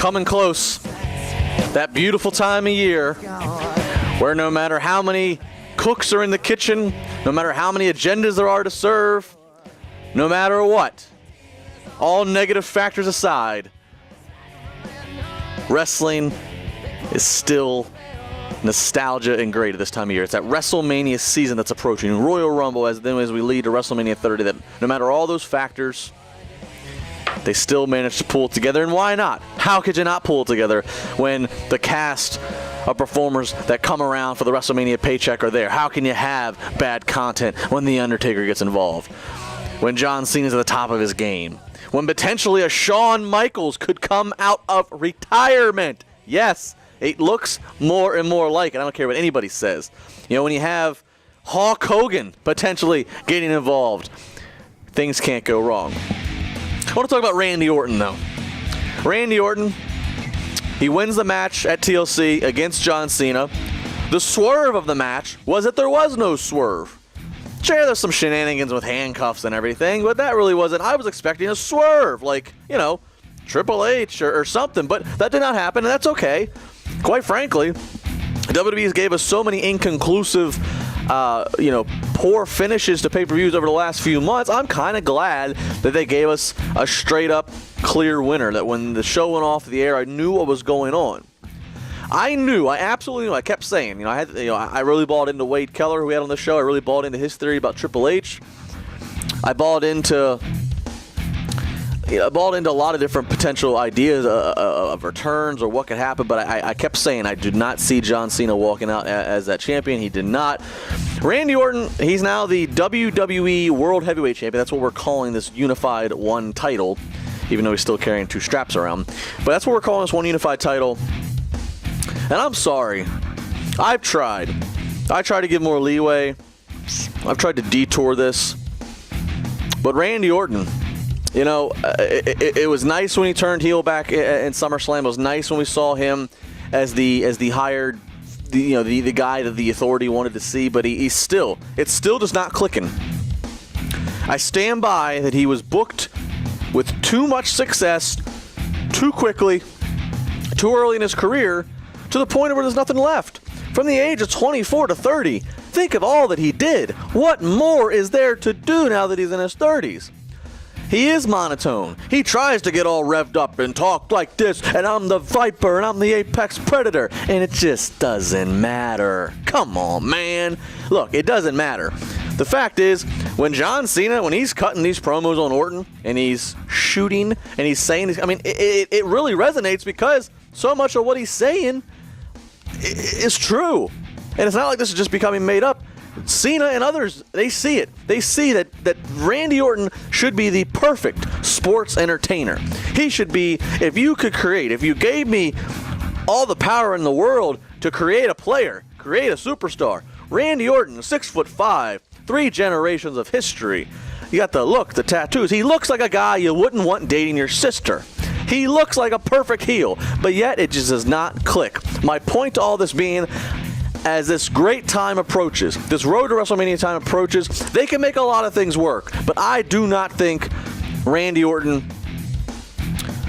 coming close. That beautiful time of year where no matter how many cooks are in the kitchen, no matter how many agendas there are to serve, no matter what, all negative factors aside, wrestling is still nostalgia and great at this time of year. It's that WrestleMania season that's approaching. Royal Rumble as we lead to WrestleMania 30, that no matter all those factors, they still manage to pull it together. And why not? How could you not pull it together when the cast of performers that come around for the WrestleMania paycheck are there? How can you have bad content when The Undertaker gets involved? When John Cena's at the top of his game? When potentially a Shawn Michaels could come out of retirement? Yes, it looks more and more like it. I don't care what anybody says. You know, when you have Hulk Hogan potentially getting involved, things can't go wrong. I want to talk about Randy Orton, though. Randy Orton, he wins the match at TLC against John Cena. The swerve of the match was that there was no swerve. Sure, there's some shenanigans with handcuffs and everything, but that really wasn't. I was expecting a swerve, like, you know, Triple H or something, but that did not happen, and that's okay. Quite frankly, WWE gave us so many inconclusive, poor finishes to pay-per-views over the last few months. I'm kind of glad that they gave us a straight-up clear winner, that when the show went off the air, I knew what was going on. I absolutely knew. I kept saying, I really bought into Wade Keller, who we had on the show. I really bought into his theory about Triple H. I bought into a lot of different potential ideas of returns or what could happen, but I kept saying I did not see John Cena walking out as that champion. He did not. Randy Orton, he's now the WWE World Heavyweight Champion. That's what we're calling this unified one title, even though he's still carrying two straps around. But that's what we're calling this one unified title. And I'm sorry. I've tried. I tried to give more leeway. I've tried to detour this. But Randy Orton, it was nice when he turned heel back in SummerSlam. It was nice when we saw him as the hired, the guy that the authority wanted to see. But it still just not clicking. I stand by that he was booked with too much success, too quickly, too early in his career, to the point where there's nothing left. From the age of 24 to 30, think of all that he did. What more is there to do now that he's in his 30s? He is monotone. He tries to get all revved up and talk like this, and I'm the Viper, and I'm the Apex Predator, and it just doesn't matter. Come on, man. Look, it doesn't matter. The fact is, when John Cena, when he's cutting these promos on Orton, and he's shooting, and he's saying, it really resonates because so much of what he's saying is true. And it's not like this is just becoming made up. Cena and others, they see it. They see that Randy Orton should be the perfect sports entertainer. He should be, if you gave me all the power in the world to create a player, create a superstar, Randy Orton, 6'5", 3 generations of history. You got the look, the tattoos. He looks like a guy you wouldn't want dating your sister. He looks like a perfect heel, but yet it just does not click. My point to all this being, as this great time approaches, this road to WrestleMania time approaches, they can make a lot of things work, but I do not think Randy Orton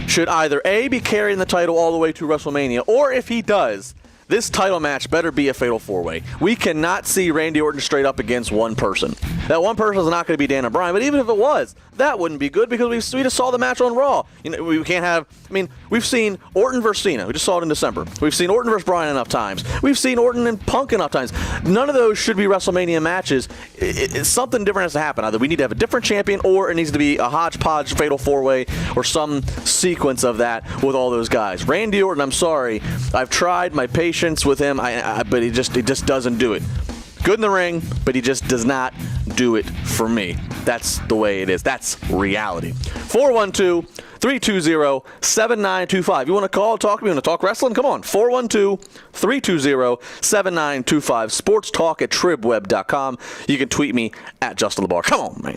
should either A, be carrying the title all the way to WrestleMania, or if he does, this title match better be a fatal four-way. We cannot see Randy Orton straight up against one person. That one person is not going to be Daniel Bryan, but even if it was, that wouldn't be good because we just saw the match on Raw. We can't have, we've seen Orton versus Cena. We just saw it in December. We've seen Orton versus Bryan enough times. We've seen Orton and Punk enough times. None of those should be WrestleMania matches. Something different has to happen. Either we need to have a different champion or it needs to be a hodgepodge fatal four-way or some sequence of that with all those guys. Randy Orton, I'm sorry. I've tried my patience with him, but he just doesn't do it. Good in the ring, but he just does not do it for me. That's the way it is. That's reality. 412-320-7925. You want to call, talk to me? You want to talk wrestling? Come on. 412-320-7925. Sports talk at TribWeb.com. You can tweet me at Justin LaBar. Come on, man.